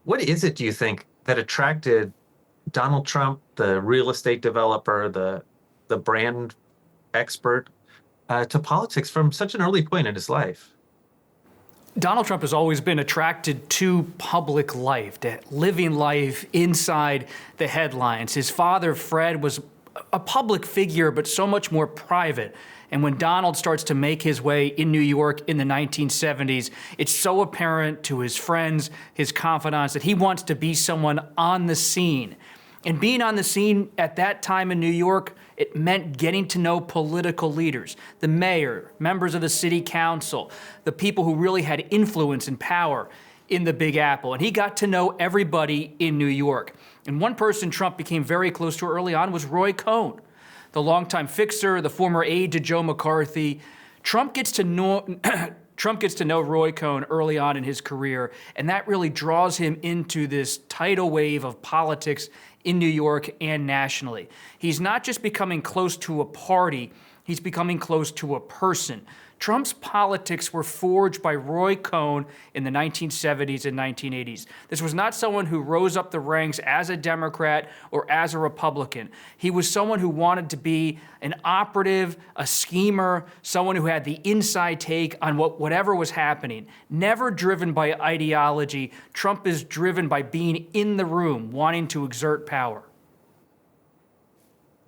What is it, do you think, that attracted Donald Trump, the real estate developer, the brand expert, to politics from such an early point in his life? Donald Trump has always been attracted to public life, to living life inside the headlines. His father, Fred, was a public figure, but so much more private. And when Donald starts to make his way in New York in the 1970s, it's so apparent to his friends, his confidants, that he wants to be someone on the scene. And being on the scene at that time in New York, it meant getting to know political leaders, the mayor, members of the city council, the people who really had influence and power in the Big Apple. And he got to know everybody in New York. And one person Trump became very close to early on was Roy Cohn, the longtime fixer, the former aide to Joe McCarthy. Trump gets to know Roy Cohn early on in his career, and that really draws him into this tidal wave of politics in New York and nationally. He's not just becoming close to a party, he's becoming close to a person. Trump's politics were forged by Roy Cohn in the 1970s and 1980s. This was not someone who rose up the ranks as a Democrat or as a Republican. He was someone who wanted to be an operative, a schemer, someone who had the inside take on whatever was happening. Never driven by ideology, Trump is driven by being in the room, wanting to exert power.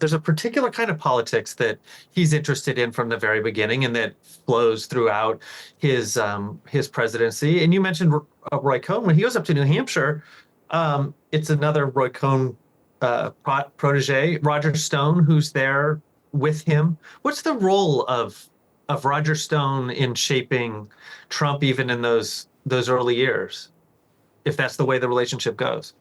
There's a particular kind of politics that he's interested in from the very beginning, and that flows throughout his presidency. And you mentioned Roy Cohn. When he goes up to New Hampshire, it's another Roy Cohn protege, Roger Stone, who's there with him. What's the role of Roger Stone in shaping Trump, even in those early years, if that's the way the relationship goes?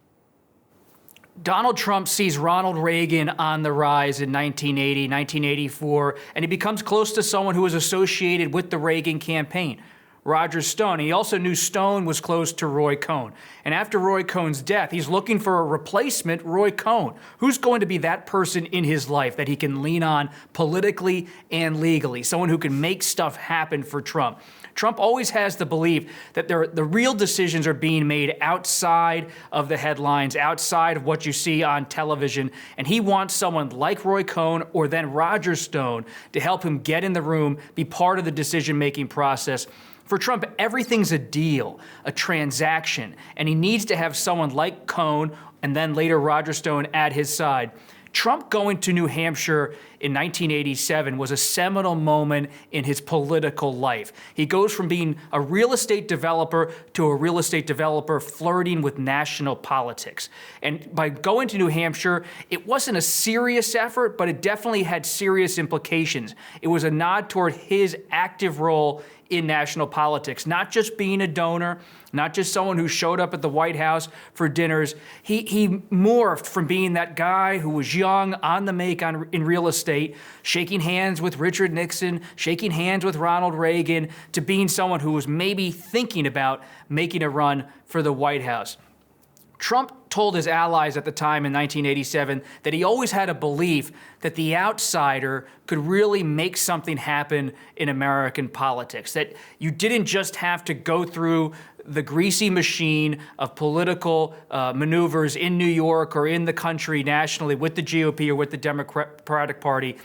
Donald Trump sees Ronald Reagan on the rise in 1980, 1984, and he becomes close to someone who was associated with the Reagan campaign, Roger Stone. He also knew Stone was close to Roy Cohn. And after Roy Cohn's death, he's looking for a replacement Roy Cohn. Who's going to be that person in his life that he can lean on politically and legally, someone who can make stuff happen for Trump? Trump always has the belief that the real decisions are being made outside of the headlines, outside of what you see on television, and he wants someone like Roy Cohn or then Roger Stone to help him get in the room, be part of the decision-making process. For Trump, everything's a deal, a transaction, and he needs to have someone like Cohn and then later Roger Stone at his side. Trump going to New Hampshire in 1987 was a seminal moment in his political life. He goes from being a real estate developer to a real estate developer flirting with national politics. And by going to New Hampshire, it wasn't a serious effort, but it definitely had serious implications. It was a nod toward his active role in national politics, not just being a donor, not just someone who showed up at the White House for dinners. He morphed from being that guy who was young, on the make in real estate, shaking hands with Richard Nixon, shaking hands with Ronald Reagan, to being someone who was maybe thinking about making a run for the White House. Trump told his allies at the time in 1987 that he always had a belief that the outsider could really make something happen in American politics, that you didn't just have to go through the greasy machine of political maneuvers in New York or in the country nationally with the GOP or with the Democratic Party.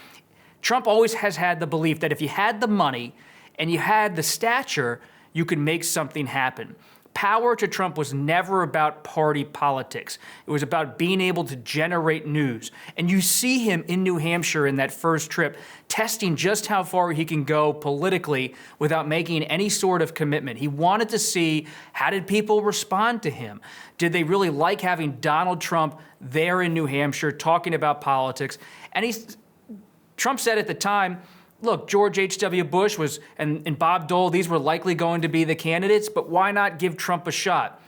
Trump always has had the belief that if you had the money and you had the stature, you could make something happen. Power to Trump was never about party politics. It was about being able to generate news. And you see him in New Hampshire in that first trip, testing just how far he can go politically without making any sort of commitment. He wanted to see, how did people respond to him? Did they really like having Donald Trump there in New Hampshire talking about politics? And Trump said at the time, look, George H.W. Bush and Bob Dole, these were likely going to be the candidates, but why not give Trump a shot?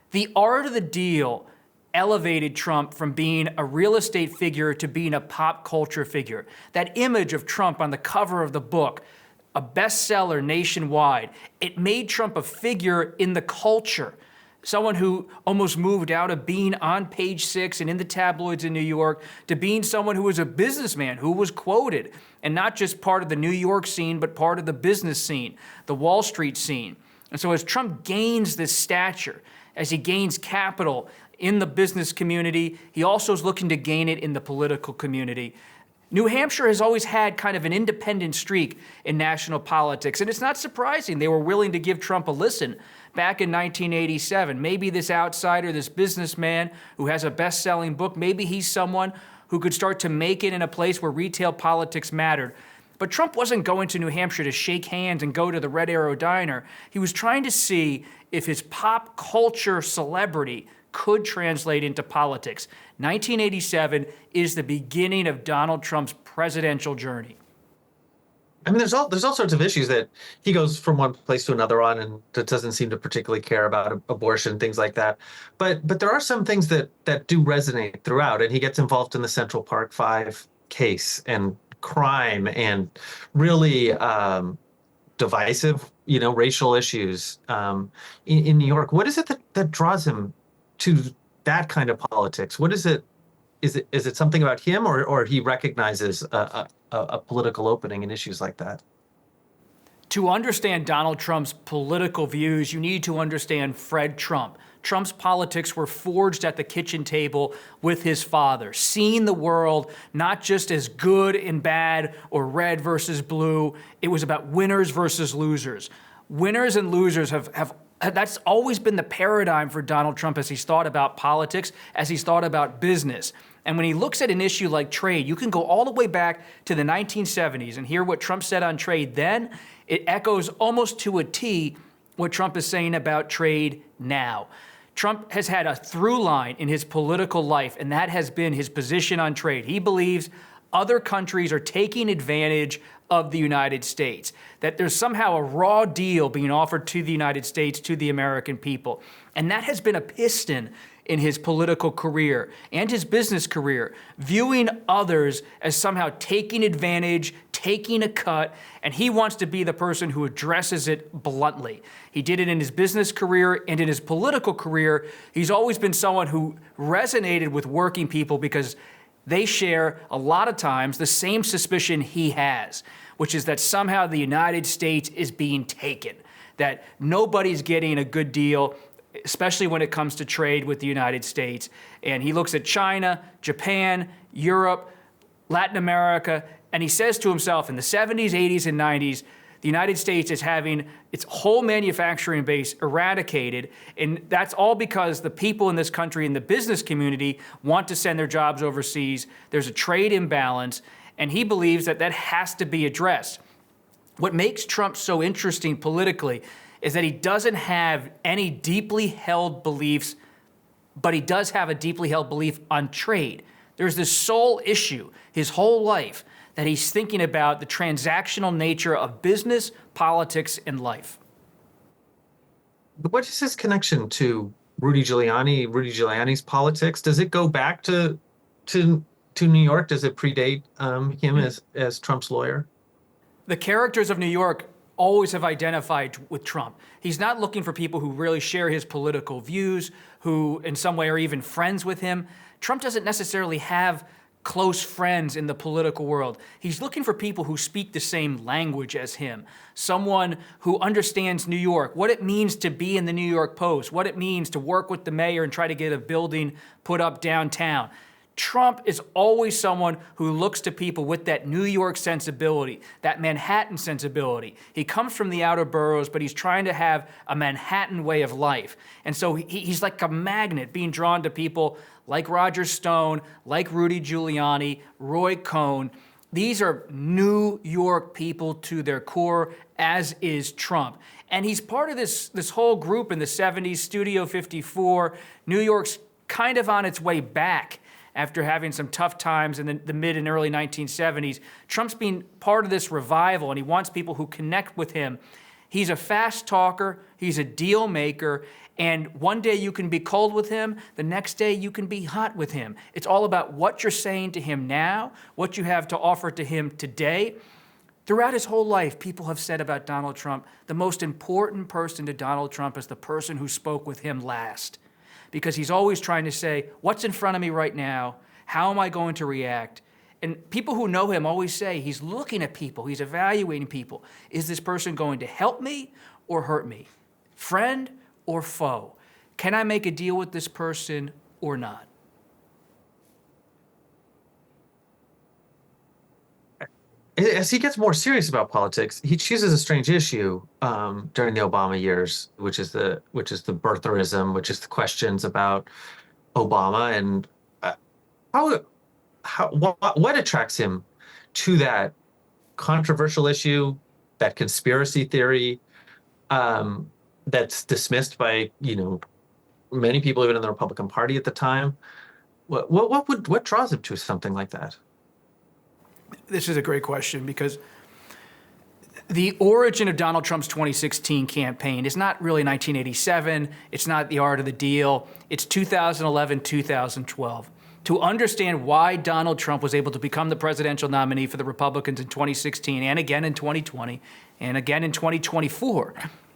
The art of the deal elevated Trump from being a real estate figure to being a pop culture figure. That image of Trump on the cover of the book, a bestseller nationwide, it made Trump a figure in the culture. Someone who almost moved out of being on Page 6 and in the tabloids in New York to being someone who was a businessman, who was quoted, and not just part of the New York scene, but part of the business scene, the Wall Street scene. And so as Trump gains this stature, As he gains capital in the business community, he also is looking to gain it in the political community. New Hampshire has always had kind of an independent streak in national politics, and it's not surprising they were willing to give Trump a listen back in 1987. Maybe this outsider, this businessman who has a best-selling book, maybe he's someone who could start to make it in a place where retail politics mattered. But Trump wasn't going to New Hampshire to shake hands and go to the Red Arrow Diner. He was trying to see if his pop culture celebrity could translate into politics. 1987 is the beginning of Donald Trump's presidential journey. I mean, there's all sorts of issues that he goes from one place to another on, and that doesn't seem to particularly care about abortion, things like that. But there are some things that do resonate throughout, and he gets involved in the Central Park Five case and crime and really divisive, racial issues in New York. What is it that draws him to that kind of politics? What is it? Is it something about him, or he recognizes a political opening in issues like that? To understand Donald Trump's political views, you need to understand Fred Trump. Trump's politics were forged at the kitchen table with his father, seeing the world not just as good and bad or red versus blue. It was about winners versus losers. Winners and losers that's always been the paradigm for Donald Trump as he's thought about politics, as he's thought about business. And when he looks at an issue like trade, you can go all the way back to the 1970s and hear what Trump said on trade then. It echoes almost to a T what Trump is saying about trade now. Trump has had a through line in his political life, and that has been his position on trade. He believes other countries are taking advantage of the United States, that there's somehow a raw deal being offered to the United States, to the American people. And that has been a piston in his political career and his business career, viewing others as somehow taking advantage, taking a cut, and he wants to be the person who addresses it bluntly. He did it in his business career and in his political career. He's always been someone who resonated with working people because they share a lot of times the same suspicion he has, which is that somehow the United States is being taken, that nobody's getting a good deal, especially when it comes to trade with the United States. And he looks at China, Japan, Europe, Latin America, and he says to himself in the 70s, 80s, and 90s, the United States is having its whole manufacturing base eradicated, and that's all because the people in this country in the business community want to send their jobs overseas. There's a trade imbalance, and he believes that has to be addressed. What makes Trump so interesting politically is that he doesn't have any deeply held beliefs, but he does have a deeply held belief on trade. There's this sole issue his whole life that he's thinking about the transactional nature of business, politics, and life. What is his connection to Rudy Giuliani's politics? Does it go back to New York? Does it predate him as Trump's lawyer? The characters of New York always have identified with Trump. He's not looking for people who really share his political views, who in some way are even friends with him. Trump doesn't necessarily have close friends in the political world. He's looking for people who speak the same language as him, someone who understands New York, what it means to be in the New York Post, what it means to work with the mayor and try to get a building put up downtown. Trump is always someone who looks to people with that New York sensibility, that Manhattan sensibility. He comes from the outer boroughs, but he's trying to have a Manhattan way of life. And so he's like a magnet being drawn to people like Roger Stone, like Rudy Giuliani, Roy Cohn. These are New York people to their core, as is Trump. And he's part of this whole group in the 70s, Studio 54. New York's kind of on its way back after having some tough times in the mid and early 1970s. Trump's been part of this revival, and he wants people who connect with him. He's a fast talker. He's a deal maker. And one day you can be cold with him. The next day you can be hot with him. It's all about what you're saying to him now, what you have to offer to him today. Throughout his whole life, people have said about Donald Trump, the most important person to Donald Trump is the person who spoke with him last. Because he's always trying to say, what's in front of me right now? How am I going to react? And people who know him always say he's looking at people, he's evaluating people. Is this person going to help me or hurt me? Friend or foe? can I make a deal with this person or not? As he gets more serious about politics, he chooses a strange issue during the Obama years, which is the birtherism, which is the questions about Obama and what attracts him to that controversial issue, that conspiracy theory that's dismissed by many people even in the Republican Party at the time. What draws him to something like that? This is a great question because the origin of Donald Trump's 2016 campaign is not really 1987. It's not the art of the deal. It's 2011, 2012. To understand why Donald Trump was able to become the presidential nominee for the Republicans in 2016 and again in 2020 and again in 2024,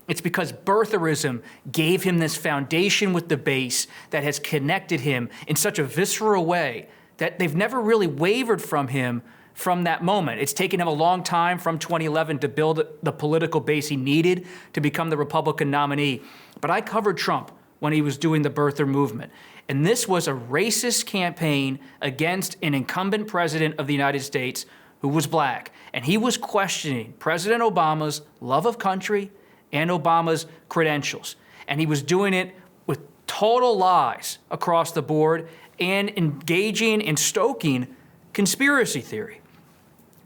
it's because birtherism gave him this foundation with the base that has connected him in such a visceral way that they've never really wavered from him from that moment. It's taken him a long time from 2011 to build the political base he needed to become the Republican nominee. But I covered Trump when he was doing the birther movement. And this was a racist campaign against an incumbent president of the United States who was black. And he was questioning President Obama's love of country and Obama's credentials. And he was doing it with total lies across the board and engaging and stoking conspiracy theory.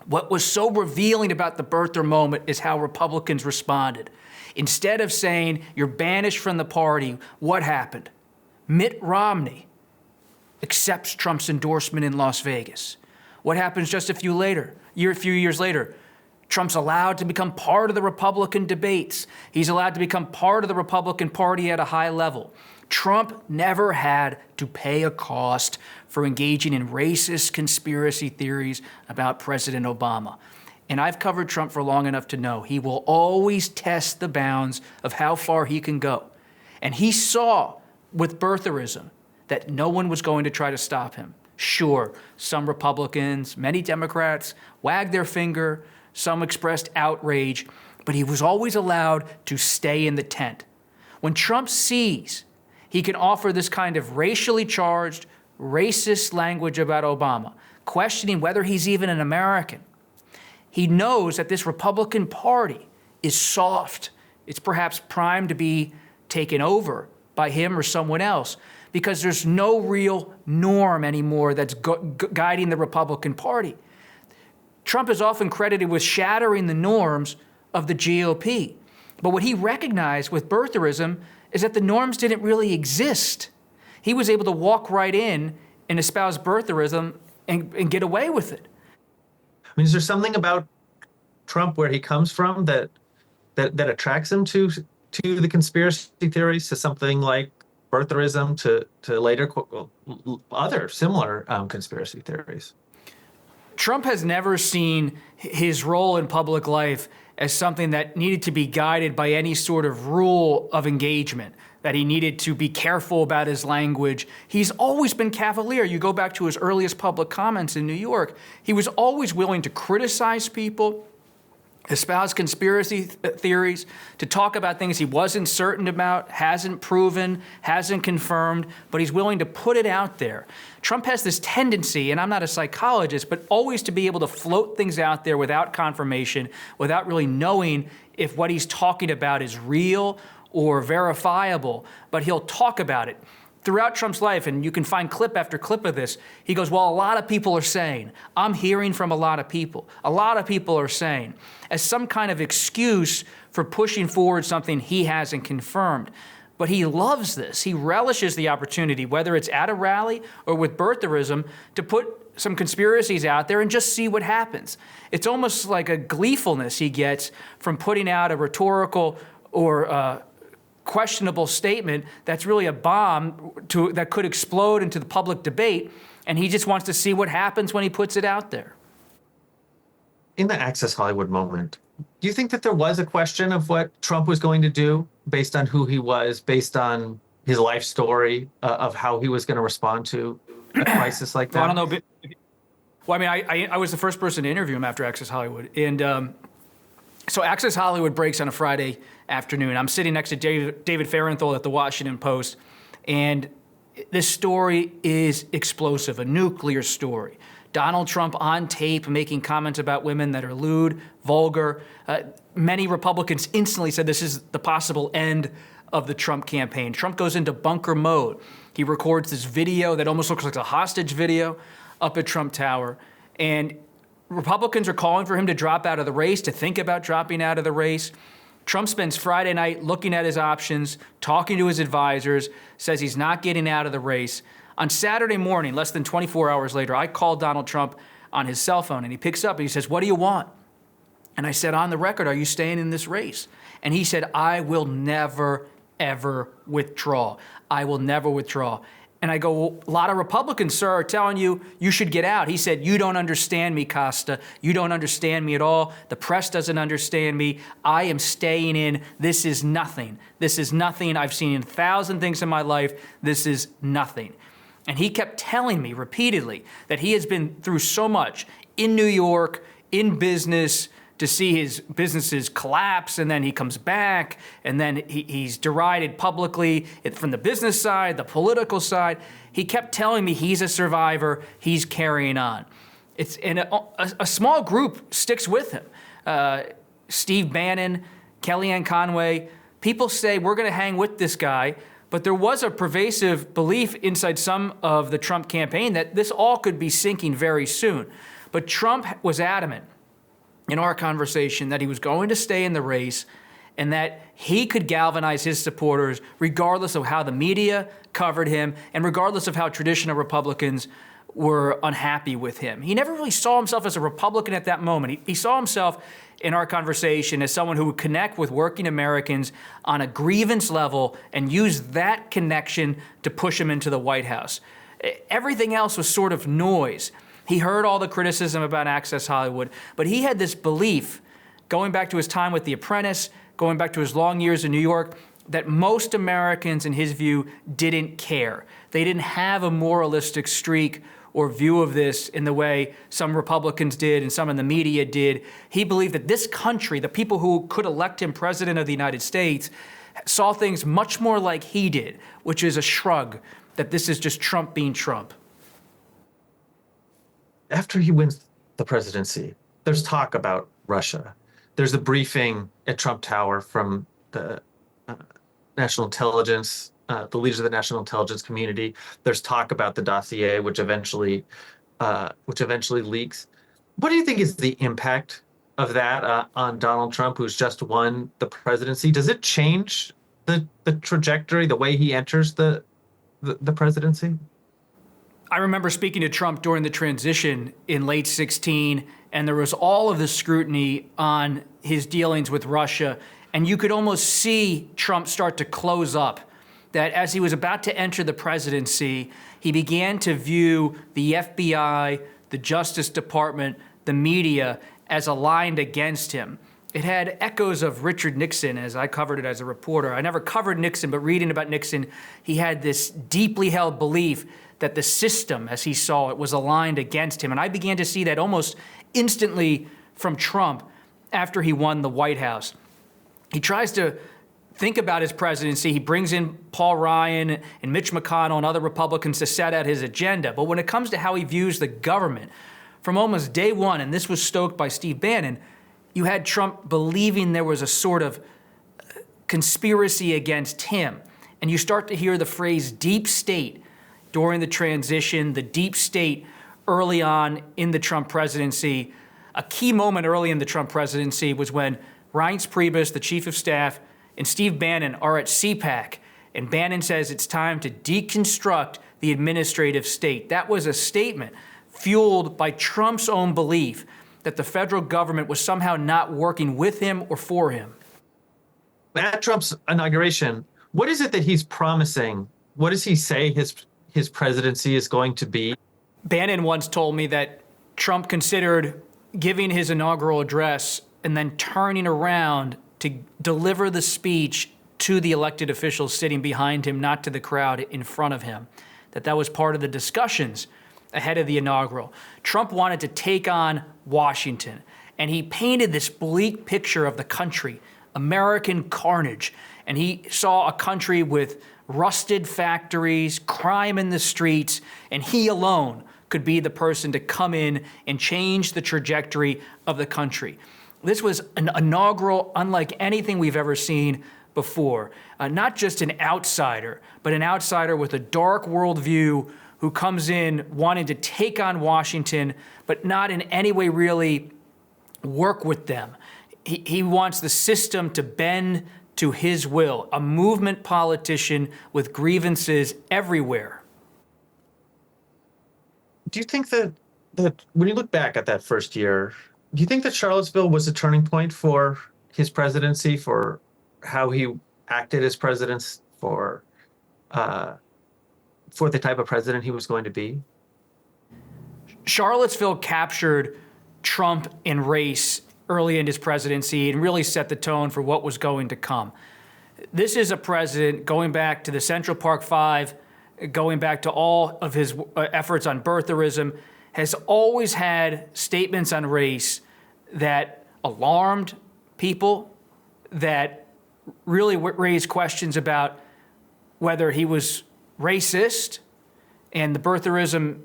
What was so revealing about the birther moment is how Republicans responded. Instead of saying, you're banished from the party, what happened? Mitt Romney accepts Trump's endorsement in Las Vegas. What happens just a few years later? Trump's allowed to become part of the Republican debates. He's allowed to become part of the Republican Party at a high level. Trump never had to pay a cost for engaging in racist conspiracy theories about President Obama. And I've covered Trump for long enough to know he will always test the bounds of how far he can go. And he saw with birtherism that no one was going to try to stop him. Sure, some Republicans, many Democrats wagged their finger, some expressed outrage, but he was always allowed to stay in the tent. When Trump sees he can offer this kind of racially charged, racist language about Obama, questioning whether he's even an American, he knows that this Republican Party is soft. It's perhaps primed to be taken over by him or someone else because there's no real norm anymore that's guiding the Republican Party. Trump is often credited with shattering the norms of the GOP. But what he recognized with birtherism is that the norms didn't really exist. He was able to walk right in and espouse birtherism and get away with it. I mean, is there something about Trump where he comes from that attracts him to the conspiracy theories, to something like birtherism, to later other similar conspiracy theories? Trump has never seen his role in public life as something that needed to be guided by any sort of rule of engagement, that he needed to be careful about his language. He's always been Cavalier. You go back to his earliest public comments in New York. He was always willing to criticize people, espouse conspiracy theories, to talk about things he wasn't certain about, hasn't proven, hasn't confirmed, but he's willing to put it out there. Trump has this tendency, and I'm not a psychologist, but always to be able to float things out there without confirmation, without really knowing if what he's talking about is real or verifiable, but he'll talk about it. Throughout Trump's life, and you can find clip after clip of this, he goes, well, a lot of people are saying, I'm hearing from a lot of people. A lot of people are saying, as some kind of excuse for pushing forward something he hasn't confirmed. But he loves this. He relishes the opportunity, whether it's at a rally or with birtherism, to put some conspiracies out there and just see what happens. It's almost like a gleefulness he gets from putting out a rhetorical or questionable statement that's really a bomb that could explode into the public debate, and he just wants to see what happens when he puts it out there. In the Access Hollywood moment, do you think that there was a question of what Trump was going to do based on who he was, based on his life story, of how he was going to respond to a crisis like that? Well, I don't know. Well, I mean, I was the first person to interview him after Access Hollywood, and So Access Hollywood breaks on a Friday afternoon. I'm sitting next to David Fahrenthold at the Washington Post, and this story is explosive, a nuclear story. Donald Trump on tape making comments about women that are lewd, vulgar. Many Republicans instantly said this is the possible end of the Trump campaign. Trump goes into bunker mode. He records this video that almost looks like a hostage video up at Trump Tower. And Republicans are calling for him to drop out of the race, to think about dropping out of the race. Trump spends Friday night looking at his options, talking to his advisors, says he's not getting out of the race. On Saturday morning, less than 24 hours later, I called Donald Trump on his cell phone, and he picks up and he says, "What do you want?" And I said, "On the record, are you staying in this race?" And he said, "I will never, ever withdraw. I will never withdraw." And I go, "Well, a lot of Republicans, sir, are telling you you should get out." He said, "You don't understand me, Costa. You don't understand me at all. The press doesn't understand me. I am staying in. This is nothing. This is nothing. I've seen 1,000 things in my life. This is nothing." And he kept telling me repeatedly that he has been through so much in New York, in business, to see his businesses collapse, and then he comes back, and then he's derided publicly from the business side, the political side. He kept telling me he's a survivor, he's carrying on. And a small group sticks with him. Steve Bannon, Kellyanne Conway, people say we're going to hang with this guy, but there was a pervasive belief inside some of the Trump campaign that this all could be sinking very soon. But Trump was adamant in our conversation that he was going to stay in the race and that he could galvanize his supporters regardless of how the media covered him and regardless of how traditional Republicans were unhappy with him. He never really saw himself as a Republican at that moment. He saw himself in our conversation as someone who would connect with working Americans on a grievance level and use that connection to push him into the White House. Everything else was sort of noise. He heard all the criticism about Access Hollywood, but he had this belief, going back to his time with The Apprentice, going back to his long years in New York, that most Americans, in his view, didn't care. They didn't have a moralistic streak or view of this in the way some Republicans did and some in the media did. He believed that this country, the people who could elect him president of the United States, saw things much more like he did, which is a shrug, that this is just Trump being Trump. After he wins the presidency, there's talk about Russia. There's a briefing at Trump Tower from the national intelligence, the leaders of the national intelligence community. There's talk about the dossier, which eventually leaks. What do you think is the impact of that on Donald Trump, who's just won the presidency? Does it change the trajectory, the way he enters the presidency? I remember speaking to Trump during the transition in late 2016, and there was all of the scrutiny on his dealings with Russia, and you could almost see Trump start to close up, that as he was about to enter the presidency, he began to view the FBI, the Justice Department, the media as aligned against him. It had echoes of Richard Nixon, as I covered it as a reporter. I never covered Nixon, but reading about Nixon, he had this deeply held belief that the system, as he saw it, was aligned against him. And I began to see that almost instantly from Trump after he won the White House. He tries to think about his presidency. He brings in Paul Ryan and Mitch McConnell and other Republicans to set out his agenda. But when it comes to how he views the government, from almost day one, and this was stoked by Steve Bannon, you had Trump believing there was a sort of conspiracy against him. And you start to hear the phrase deep state during the transition, the deep state early on in the Trump presidency. A key moment early in the Trump presidency was when Reince Priebus, the chief of staff, and Steve Bannon are at CPAC, and Bannon says it's time to deconstruct the administrative state. That was a statement fueled by Trump's own belief that the federal government was somehow not working with him or for him. At Trump's inauguration, what is it that he's promising? What does he say his presidency is going to be? Bannon once told me that Trump considered giving his inaugural address and then turning around to deliver the speech to the elected officials sitting behind him, not to the crowd in front of him, that was part of the discussions ahead of the inaugural. Trump wanted to take on Washington And he painted this bleak picture of the country, American carnage. And he saw a country with rusted factories, crime in the streets, and he alone could be the person to come in and change the trajectory of the country. This was an inaugural, unlike anything we've ever seen before. Not just an outsider, but an outsider with a dark worldview who comes in wanting to take on Washington, but not in any way really work with them. He wants the system to bend to his will, a movement politician with grievances everywhere. Do you think that when you look back at that first year, do you think that Charlottesville was a turning point for his presidency, for how he acted as president, for the type of president he was going to be? Charlottesville captured Trump in race early in his presidency and really set the tone for what was going to come. This is a president going back to the Central Park Five, going back to all of his efforts on birtherism, has always had statements on race that alarmed people, that really raised questions about whether he was racist, and the birtherism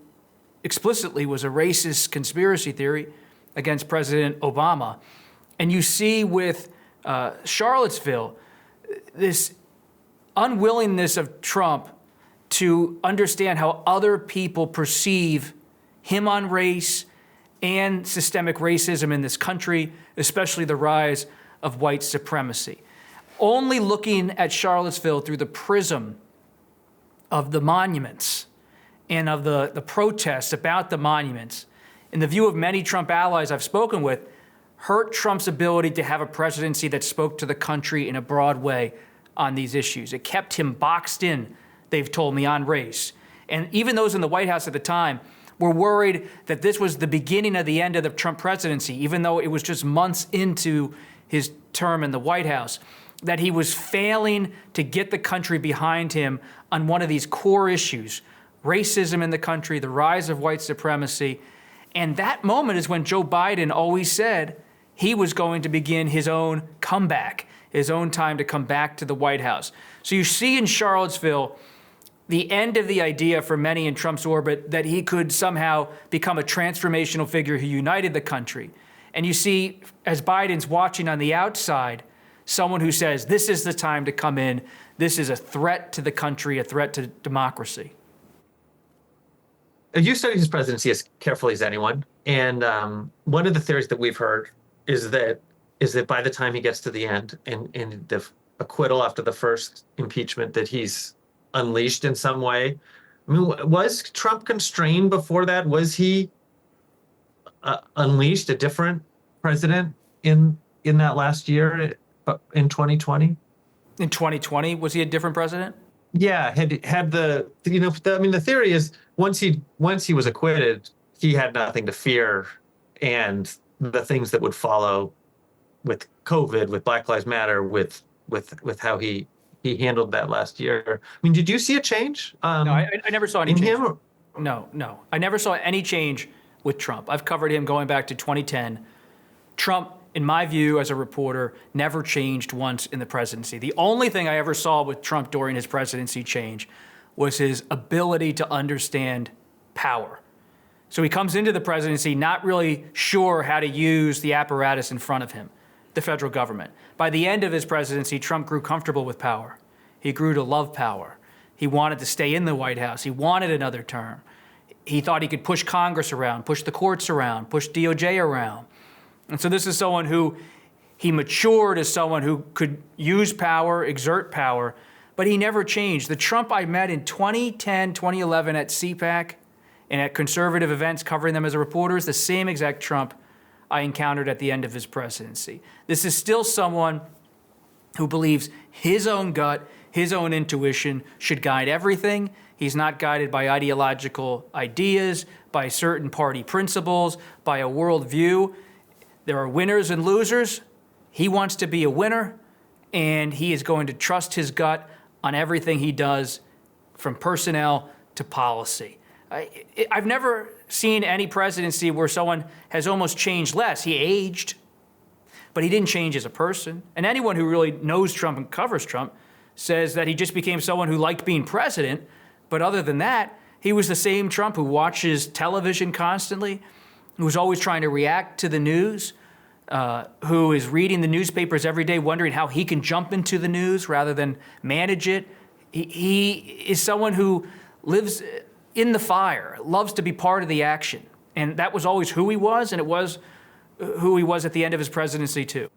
explicitly was a racist conspiracy theory against President Obama. And you see with Charlottesville, this unwillingness of Trump to understand how other people perceive him on race and systemic racism in this country, especially the rise of white supremacy. Only looking at Charlottesville through the prism of the monuments and of the protests about the monuments, in the view of many Trump allies I've spoken with, hurt Trump's ability to have a presidency that spoke to the country in a broad way on these issues. It kept him boxed in, they've told me, on race. And even those in the White House at the time were worried that this was the beginning of the end of the Trump presidency, even though it was just months into his term in the White House, that he was failing to get the country behind him on one of these core issues, racism in the country, the rise of white supremacy. And that moment is when Joe Biden always said he was going to begin his own comeback, his own time to come back to the White House. So you see in Charlottesville the end of the idea for many in Trump's orbit that he could somehow become a transformational figure who united the country. And you see, as Biden's watching on the outside, someone who says, this is the time to come in. This is a threat to the country, a threat to democracy. You studied his presidency as carefully as anyone. And one of the theories that we've heard is that by the time he gets to the end and the acquittal after the first impeachment, that he's unleashed in some way. I mean, was Trump constrained before that? Was he unleashed, a different president in that last year in 2020? In 2020, was he a different president? Yeah, had the theory is once he was acquitted, he had nothing to fear, and the things that would follow with COVID, with Black Lives Matter, with how he handled that last year. I mean, did you see a change? No, I never saw any in change. him? No. I never saw any change with Trump. I've covered him going back to 2010. Trump, in my view as a reporter, never changed once in the presidency. The only thing I ever saw with Trump during his presidency change was his ability to understand power. So he comes into the presidency not really sure how to use the apparatus in front of him, the federal government. By the end of his presidency, Trump grew comfortable with power. He grew to love power. He wanted to stay in the White House. He wanted another term. He thought he could push Congress around, push the courts around, push DOJ around. And so this is someone who he matured as someone who could use power, exert power, but he never changed. The Trump I met in 2010, 2011 at CPAC and at conservative events covering them as a reporter is the same exact Trump I encountered at the end of his presidency. This is still someone who believes his own gut, his own intuition should guide everything. He's not guided by ideological ideas, by certain party principles, by a worldview. There are winners and losers. He wants to be a winner, and he is going to trust his gut on everything he does, from personnel to policy. I've never seen any presidency where someone has almost changed less. He aged, but he didn't change as a person. And anyone who really knows Trump and covers Trump says that he just became someone who liked being president. But other than that, he was the same Trump who watches television constantly, who's always trying to react to the news, who is reading the newspapers every day, wondering how he can jump into the news rather than manage it. He is someone who lives in the fire, loves to be part of the action. And that was always who he was, and it was who he was at the end of his presidency, too.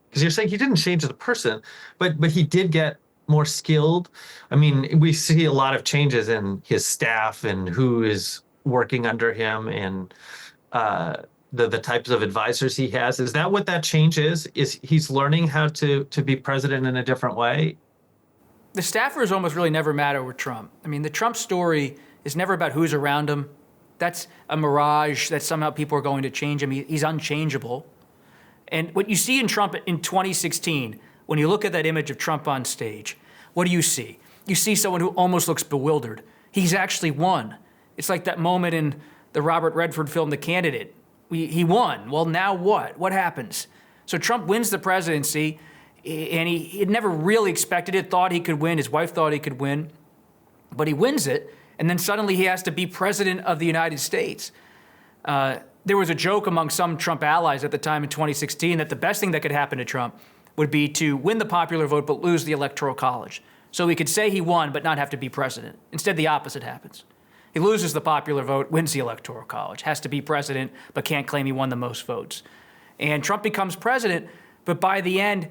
Because you're saying he didn't change as a person, but he did get more skilled. I mean, we see a lot of changes in his staff and who is working under him and the types of advisors he has. Is that what that change is? Is he's learning how to be president in a different way? The staffers almost really never matter with Trump. I mean, the Trump story is never about who's around him. That's a mirage that somehow people are going to change him. He's unchangeable. And what you see in Trump in 2016, when you look at that image of Trump on stage, what do you see? You see someone who almost looks bewildered. He's actually won. It's like that moment in the Robert Redford film, The Candidate. He won. Well, now what? What happens? So Trump wins the presidency, and he had never really expected it, thought he could win. His wife thought he could win. But he wins it, and then suddenly he has to be president of the United States. There was a joke among some Trump allies at the time in 2016 that the best thing that could happen to Trump would be to win the popular vote but lose the Electoral College. So he could say he won but not have to be president. Instead, the opposite happens. He loses the popular vote, wins the Electoral College, has to be president, but can't claim he won the most votes. And Trump becomes president, but by the end,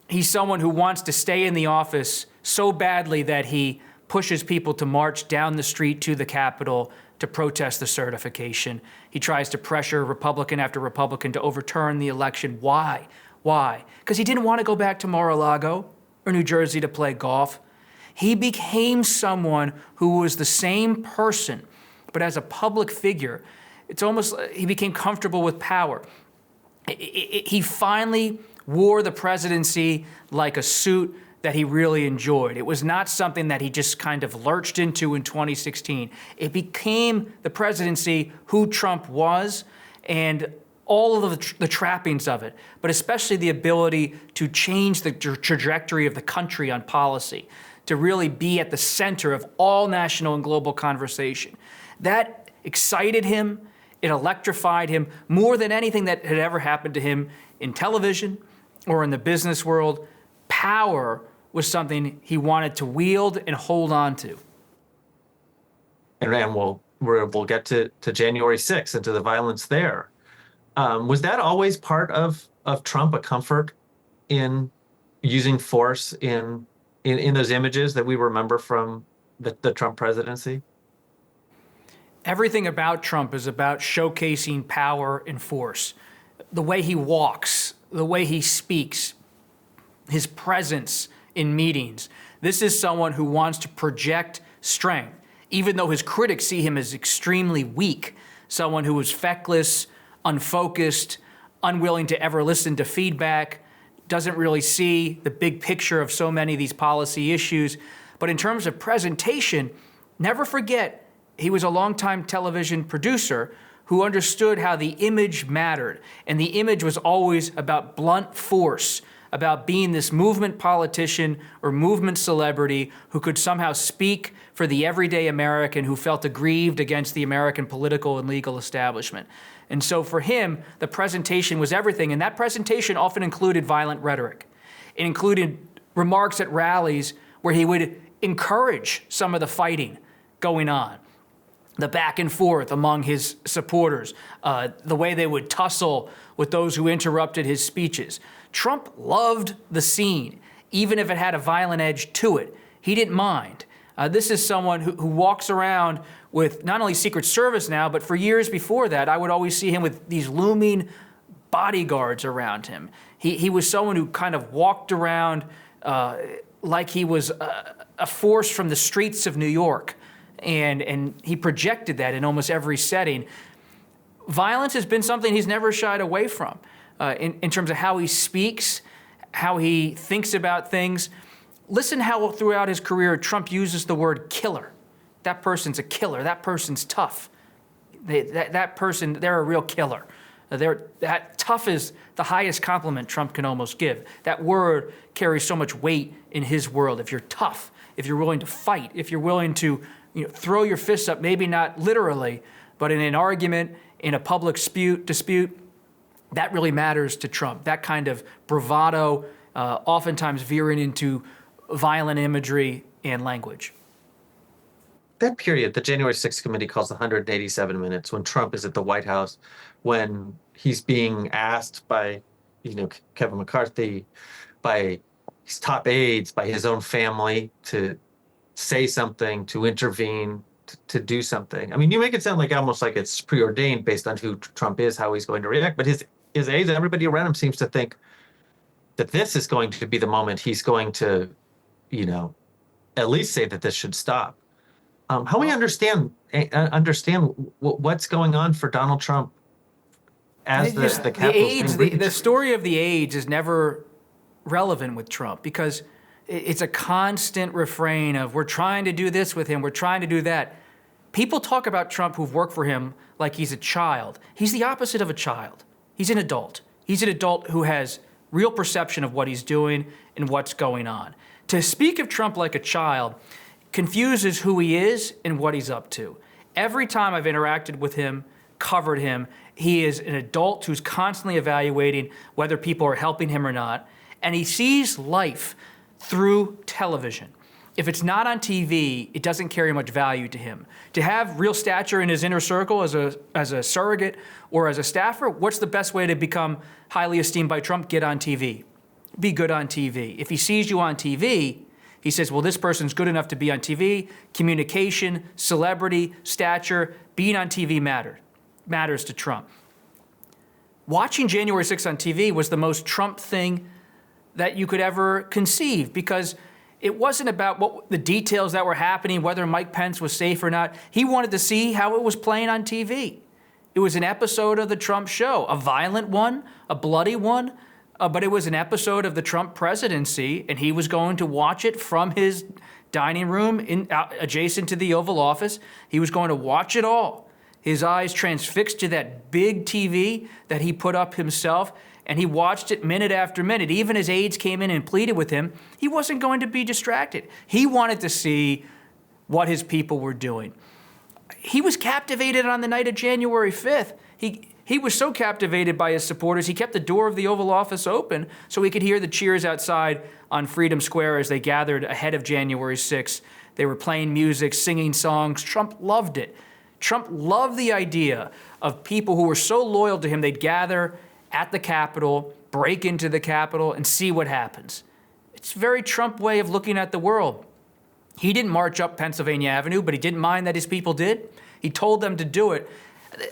he's someone who wants to stay in the office so badly that he pushes people to march down the street to the Capitol to protest the certification. He tries to pressure Republican after Republican to overturn the election. Why? Why? Because he didn't want to go back to Mar-a-Lago or New Jersey to play golf. He became someone who was the same person, but as a public figure, it's almost he became comfortable with power. He finally wore the presidency like a suit that he really enjoyed. It was not something that he just kind of lurched into in 2016. It became the presidency who Trump was and all of the trappings of it, but especially the ability to change the trajectory of the country on policy, to really be at the center of all national and global conversation. That excited him. It electrified him more than anything that had ever happened to him in television or in the business world. Power was something he wanted to wield and hold on to. And we'll get to January 6th and to the violence there. Was that always part of Trump, a comfort in using force in those images that we remember from the Trump presidency? Everything about Trump is about showcasing power and force. The way he walks, the way he speaks, his presence in meetings. This is someone who wants to project strength, even though his critics see him as extremely weak, someone who is feckless, unfocused, unwilling to ever listen to feedback, doesn't really see the big picture of so many of these policy issues. But in terms of presentation, never forget, he was a longtime television producer who understood how the image mattered. And the image was always about blunt force, about being this movement politician or movement celebrity who could somehow speak for the everyday American who felt aggrieved against the American political and legal establishment. And so for him, the presentation was everything. And that presentation often included violent rhetoric. It included remarks at rallies where he would encourage some of the fighting going on, the back and forth among his supporters, the way they would tussle with those who interrupted his speeches. Trump loved the scene, even if it had a violent edge to it. He didn't mind. This is someone who walks around with not only Secret Service now, but for years before that, I would always see him with these looming bodyguards around him. He was someone who kind of walked around like he was a force from the streets of New York. And he projected that in almost every setting. Violence has been something he's never shied away from in terms of how he speaks, how he thinks about things. Listen how throughout his career Trump uses the word killer. that person's a killer. That person's tough. That person, they're a real killer. That tough is the highest compliment Trump can almost give. That word carries so much weight in his world. If you're tough, if you're willing to fight, if you're willing to throw your fists up, maybe not literally, but in an argument, in a public dispute, that really matters to Trump. That kind of bravado, oftentimes veering into violent imagery and language. That period, the January 6th committee calls 187 minutes, when Trump is at the White House, when he's being asked by, Kevin McCarthy, by his top aides, by his own family to say something, to intervene, to do something. I mean, you make it sound like almost like it's preordained based on who Trump is, how he's going to react. But his aides, everybody around him seems to think that this is going to be the moment he's going to, at least say that this should stop. How we understand what's going on for Donald Trump as the capital. The story of the aides is never relevant with Trump because it's a constant refrain of we're trying to do this with him, we're trying to do that. People talk about Trump who've worked for him like he's a child. He's the opposite of a child. He's an adult. He's an adult who has real perception of what he's doing and what's going on. To speak of Trump like a child confuses who he is and what he's up to. Every time I've interacted with him, covered him, he is an adult who's constantly evaluating whether people are helping him or not, and he sees life through television. If it's not on TV, it doesn't carry much value to him. To have real stature in his inner circle as a surrogate or as a staffer, what's the best way to become highly esteemed by Trump? Get on TV. Be good on TV. If he sees you on TV, he says, well, this person's good enough to be on TV. Communication, celebrity, stature, being on TV matters to Trump. Watching January 6th on TV was the most Trump thing that you could ever conceive because it wasn't about what the details that were happening, whether Mike Pence was safe or not. He wanted to see how it was playing on TV. It was an episode of the Trump show, a violent one, a bloody one, but it was an episode of the Trump presidency, and he was going to watch it from his dining room adjacent to the Oval Office. He was going to watch it all. His eyes transfixed to that big TV that he put up himself, and he watched it minute after minute. Even as aides came in and pleaded with him, he wasn't going to be distracted. He wanted to see what his people were doing. He was captivated on the night of January 5th. He was so captivated by his supporters, he kept the door of the Oval Office open so he could hear the cheers outside on Freedom Square as they gathered ahead of January 6th. They were playing music, singing songs. Trump loved it. Trump loved the idea of people who were so loyal to him, they'd gather at the Capitol, break into the Capitol, and see what happens. It's a very Trump way of looking at the world. He didn't march up Pennsylvania Avenue, but he didn't mind that his people did. He told them to do it.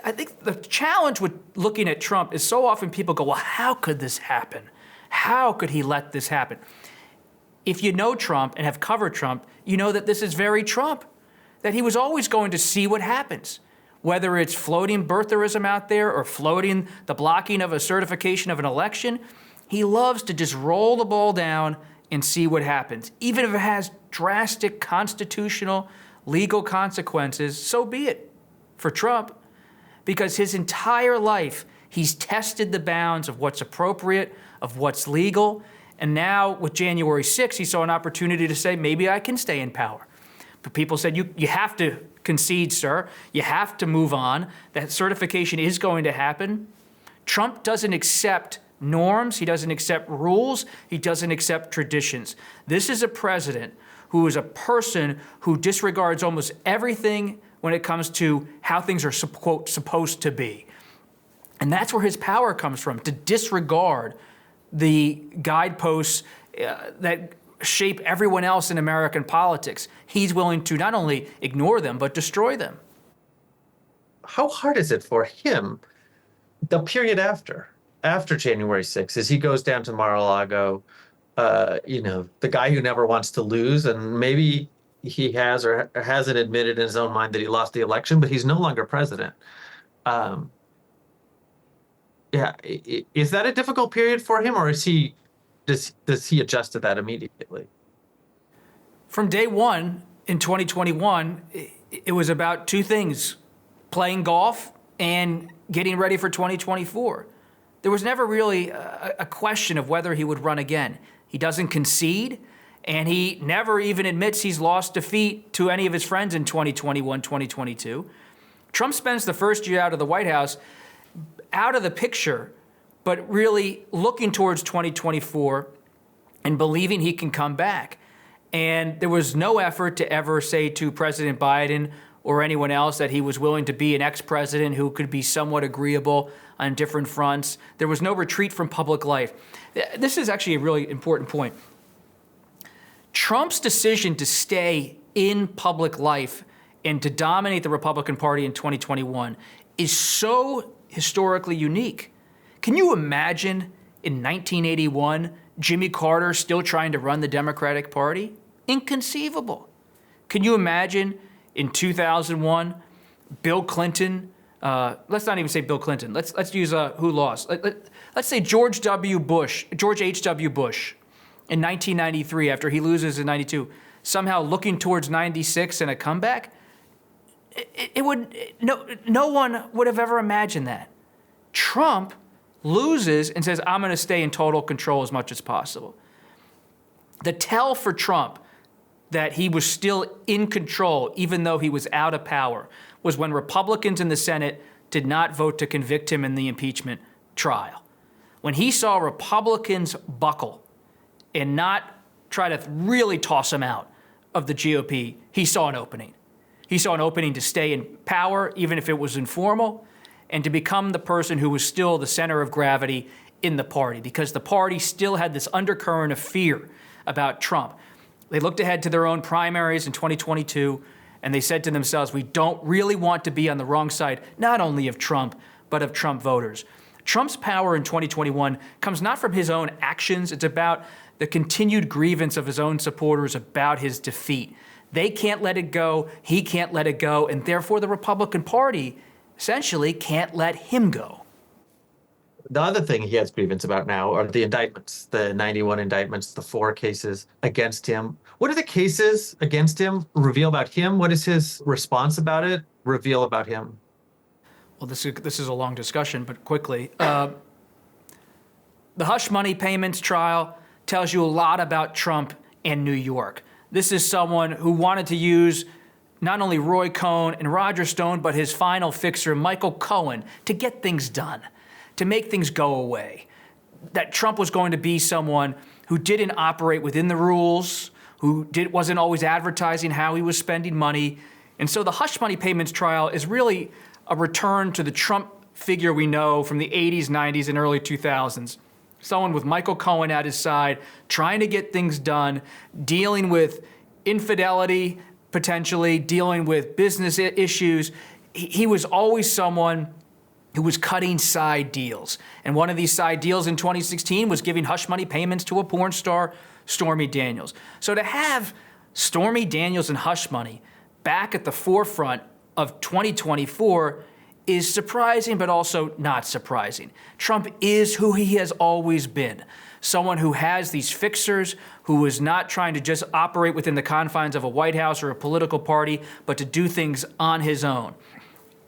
I think the challenge with looking at Trump is so often people go, well, how could this happen? How could he let this happen? If you know Trump and have covered Trump, you know that this is very Trump, that he was always going to see what happens. Whether it's floating birtherism out there or floating the blocking of a certification of an election, he loves to just roll the ball down and see what happens. Even if it has drastic constitutional, legal consequences, so be it for Trump. Because his entire life, he's tested the bounds of what's appropriate, of what's legal. And now with January 6th, he saw an opportunity to say, maybe I can stay in power. But people said, you have to concede, sir. You have to move on. That certification is going to happen. Trump doesn't accept norms. He doesn't accept rules. He doesn't accept traditions. This is a president who is a person who disregards almost everything when it comes to how things are, quote, supposed to be. And that's where his power comes from, to disregard the guideposts that shape everyone else in American politics. He's willing to not only ignore them, but destroy them. How hard is it for him, the period after January 6th, as he goes down to Mar-a-Lago, the guy who never wants to lose, and maybe he has or hasn't admitted in his own mind that he lost the election, but he's no longer president. Is that a difficult period for him, or does he adjust to that immediately? From day one in 2021, It was about two things: playing golf and getting ready for 2024. There was never really a question of whether he would run again. He doesn't concede, and he never even admits he's lost defeat to any of his friends in 2021, 2022. Trump spends the first year out of the White House out of the picture, but really looking towards 2024 and believing he can come back. And there was no effort to ever say to President Biden or anyone else that he was willing to be an ex-president who could be somewhat agreeable on different fronts. There was no retreat from public life. This is actually a really important point. Trump's decision to stay in public life and to dominate the Republican Party in 2021 is so historically unique. Can you imagine in 1981, Jimmy Carter still trying to run the Democratic Party? Inconceivable. Can you imagine in 2001, Bill Clinton, let's not even say Bill Clinton, let's use who lost. Let's say George H.W. Bush in 1993 after he loses in 92, somehow looking towards 96 and a comeback? No one would have ever imagined that. Trump loses and says, I'm going to stay in total control as much as possible. The tell for Trump that he was still in control, even though he was out of power, was when Republicans in the Senate did not vote to convict him in the impeachment trial. When he saw Republicans buckle and not try to really toss him out of the GOP, he saw an opening. He saw an opening to stay in power, even if it was informal, and to become the person who was still the center of gravity in the party, because the party still had this undercurrent of fear about Trump. They looked ahead to their own primaries in 2022, and they said to themselves, we don't really want to be on the wrong side, not only of Trump, but of Trump voters. Trump's power in 2021 comes not from his own actions. It's about the continued grievance of his own supporters about his defeat. They can't let it go. He can't let it go. And therefore, the Republican Party essentially can't let him go. The other thing he has grievance about now are the indictments, the 91 indictments, the 4 cases against him. What do the cases against him reveal about him? What is his response about it reveal about him? Well, this is a long discussion, but quickly. The hush money payments trial tells you a lot about Trump and New York. This is someone who wanted to use not only Roy Cohn and Roger Stone, but his final fixer, Michael Cohen, to get things done, to make things go away. That Trump was going to be someone who didn't operate within the rules, who wasn't always advertising how he was spending money. And so the hush money payments trial is really a return to the Trump figure we know from the 80s, 90s, and early 2000s. Someone with Michael Cohen at his side, trying to get things done, dealing with infidelity, potentially, dealing with business issues. He was always someone who was cutting side deals. And one of these side deals in 2016 was giving hush money payments to a porn star, Stormy Daniels. So to have Stormy Daniels and hush money back at the forefront of 2024 is surprising, but also not surprising. Trump is who he has always been, someone who has these fixers, who is not trying to just operate within the confines of a White House or a political party, but to do things on his own.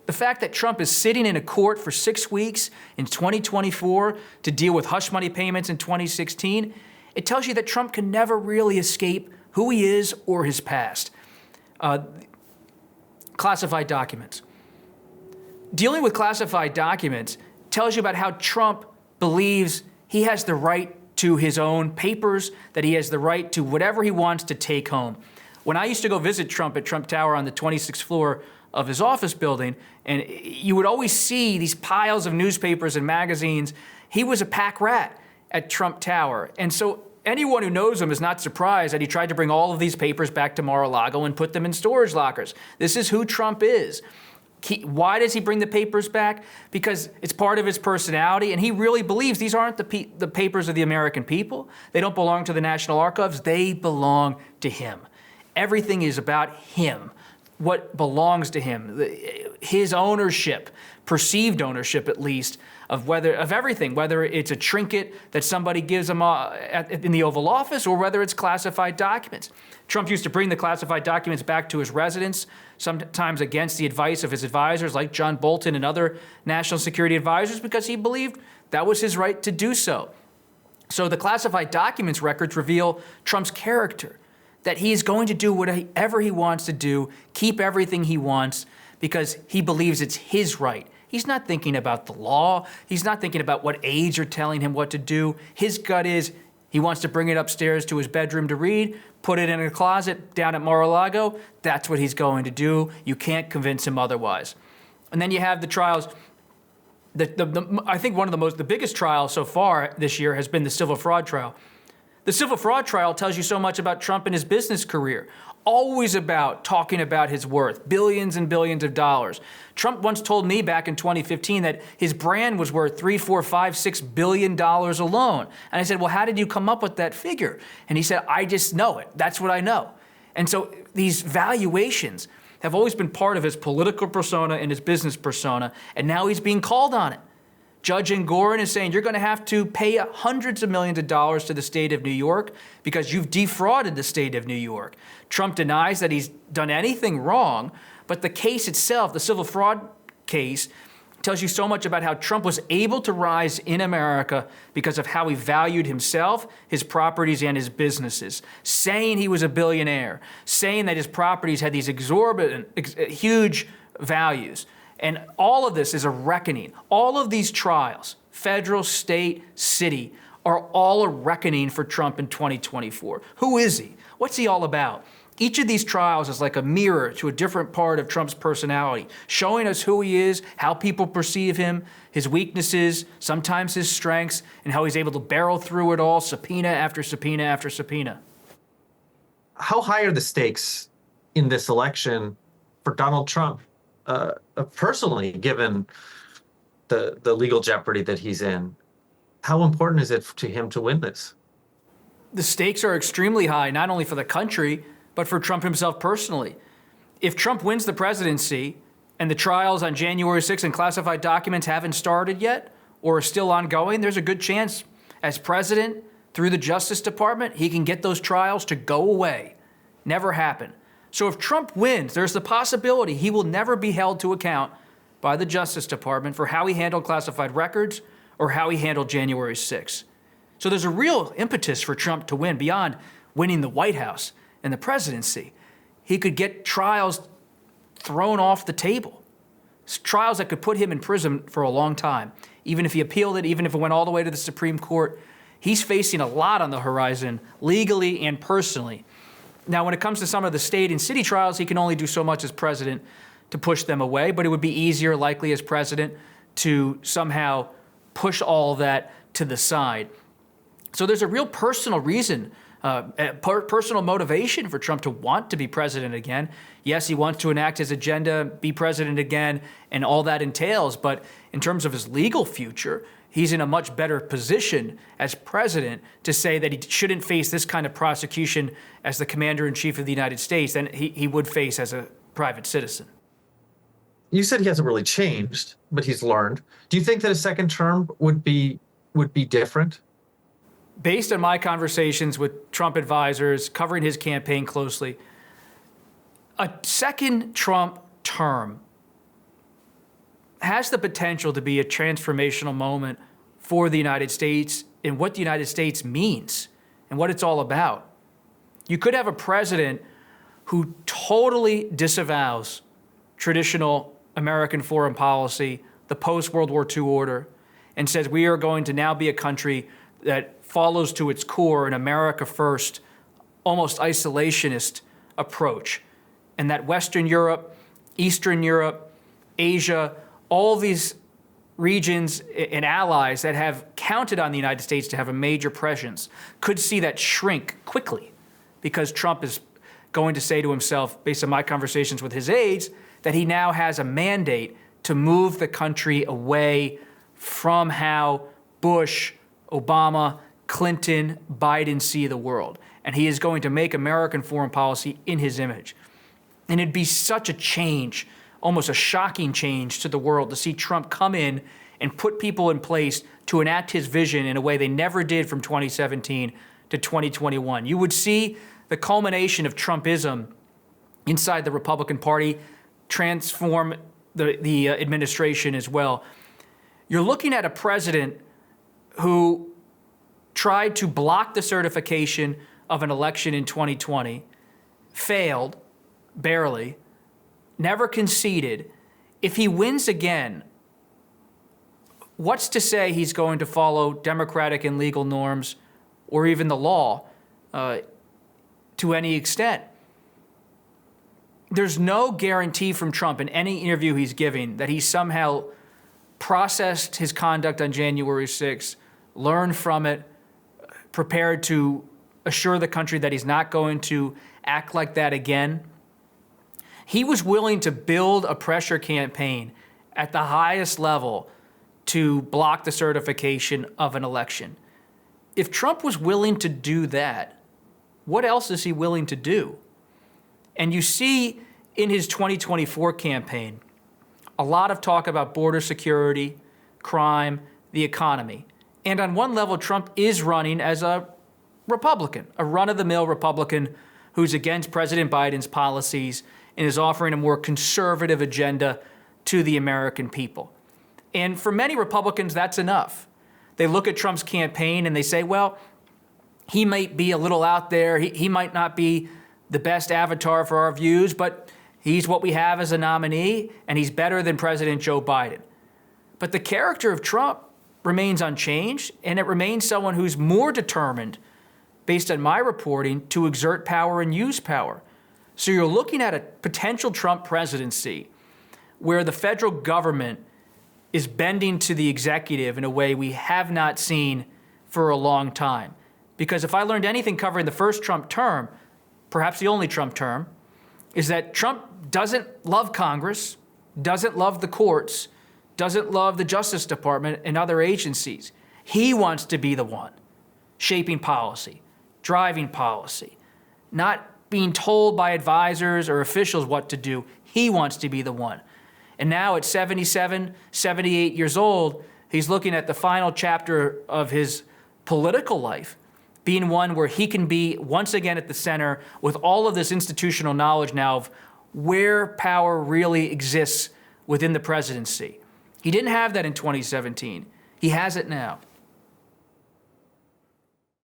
The fact that Trump is sitting in a court for 6 weeks in 2024 to deal with hush money payments in 2016, it tells you that Trump can never really escape who he is or his past. Classified documents. Dealing with classified documents tells you about how Trump believes he has the right to his own papers, that he has the right to whatever he wants to take home. When I used to go visit Trump at Trump Tower on the 26th floor of his office building, and you would always see these piles of newspapers and magazines, he was a pack rat at Trump Tower. And so anyone who knows him is not surprised that he tried to bring all of these papers back to Mar-a-Lago and put them in storage lockers. This is who Trump is. Why does he bring the papers back? Because it's part of his personality, and he really believes these aren't the papers of the American people. They don't belong to the National Archives. They belong to him. Everything is about him, what belongs to him. his ownership, perceived ownership at least, of everything, whether it's a trinket that somebody gives him in the Oval Office or whether it's classified documents. Trump used to bring the classified documents back to his residence, sometimes against the advice of his advisors like John Bolton and other national security advisors, because he believed that was his right to do so. So the classified documents records reveal Trump's character, that he's going to do whatever he wants to do, keep everything he wants, because he believes it's his right. He's not thinking about the law. He's not thinking about what aides are telling him what to do. His gut is he wants to bring it upstairs to his bedroom to read, put it in a closet down at Mar-a-Lago. That's what he's going to do. You can't convince him otherwise. And then you have the trials. I think one of the biggest trials so far this year has been the civil fraud trial. The civil fraud trial tells you so much about Trump and his business career. Always about talking about his worth, billions and billions of dollars. Trump once told me back in 2015 that his brand was worth $3, $4, $5, $6 billion alone. And I said, well, how did you come up with that figure? And he said, I just know it. That's what I know. And so these valuations have always been part of his political persona and his business persona, and now he's being called on it. Judge Engoron is saying you're going to have to pay hundreds of millions of dollars to the state of New York because you've defrauded the state of New York. Trump denies that he's done anything wrong, but the case itself, the civil fraud case, tells you so much about how Trump was able to rise in America because of how he valued himself, his properties, and his businesses. Saying he was a billionaire, saying that his properties had these exorbitant, huge values. And all of this is a reckoning. All of these trials, federal, state, city, are all a reckoning for Trump in 2024. Who is he? What's he all about? Each of these trials is like a mirror to a different part of Trump's personality, showing us who he is, how people perceive him, his weaknesses, sometimes his strengths, and how he's able to barrel through it all, subpoena after subpoena after subpoena. How high are the stakes in this election for Donald Trump? Personally, given the legal jeopardy that he's in, how important is it to him to win this? The stakes are extremely high, not only for the country, but for Trump himself personally. If Trump wins the presidency and the trials on January 6th and classified documents haven't started yet or are still ongoing, there's a good chance as president, through the Justice Department, he can get those trials to go away. Never happen. So if Trump wins, there's the possibility he will never be held to account by the Justice Department for how he handled classified records or how he handled January 6th. So there's a real impetus for Trump to win beyond winning the White House and the presidency. He could get trials thrown off the table, trials that could put him in prison for a long time. Even if he appealed it, even if it went all the way to the Supreme Court, he's facing a lot on the horizon, legally and personally. Now, when it comes to some of the state and city trials, he can only do so much as president to push them away, but it would be easier, likely as president, to somehow push all of that to the side. So there's a real personal reason, personal motivation for Trump to want to be president again. Yes, he wants to enact his agenda, be president again, and all that entails. But in terms of his legal future, he's in a much better position as president to say that he shouldn't face this kind of prosecution as the commander-in-chief of the United States than he would face as a private citizen. You said he hasn't really changed, but he's learned. Do you think that a second term would be different? Based on my conversations with Trump advisors, covering his campaign closely, a second Trump term has the potential to be a transformational moment for the United States and what the United States means and what it's all about. You could have a president who totally disavows traditional American foreign policy, the post-World War II order, and says we are going to now be a country that follows to its core an America first, almost isolationist approach. And that Western Europe, Eastern Europe, Asia, all these regions and allies that have counted on the United States to have a major presence could see that shrink quickly because Trump is going to say to himself, based on my conversations with his aides, that he now has a mandate to move the country away from how Bush, Obama, Clinton, Biden see the world. And he is going to make American foreign policy in his image. And it'd be such a change almost a shocking change to the world to see Trump come in and put people in place to enact his vision in a way they never did from 2017 to 2021. You would see the culmination of Trumpism inside the Republican Party transform the administration as well. You're looking at a president who tried to block the certification of an election in 2020, failed, barely, never conceded. If he wins again, what's to say he's going to follow democratic and legal norms or even the law to any extent? There's no guarantee from Trump in any interview he's giving that he somehow processed his conduct on January 6th, learned from it, prepared to assure the country that he's not going to act like that again. He was willing to build a pressure campaign at the highest level to block the certification of an election. If Trump was willing to do that, what else is he willing to do? And you see in his 2024 campaign a lot of talk about border security, crime, the economy. And on one level, Trump is running as a Republican, a run-of-the-mill Republican who's against President Biden's policies and is offering a more conservative agenda to the American people. And for many Republicans, that's enough. They look at Trump's campaign and they say, well, he might be a little out there. He might not be the best avatar for our views, but he's what we have as a nominee, and he's better than President Joe Biden. But the character of Trump remains unchanged, and it remains someone who's more determined, based on my reporting, to exert power and use power. So you're looking at a potential Trump presidency where the federal government is bending to the executive in a way we have not seen for a long time. Because if I learned anything covering the first Trump term, perhaps the only Trump term, is that Trump doesn't love Congress, doesn't love the courts, doesn't love the Justice Department and other agencies. He wants to be the one shaping policy, driving policy, not being told by advisors or officials what to do. He wants to be the one. And now at 77, 78 years old, he's looking at the final chapter of his political life, being one where he can be once again at the center with all of this institutional knowledge now of where power really exists within the presidency. He didn't have that in 2017. He has it now.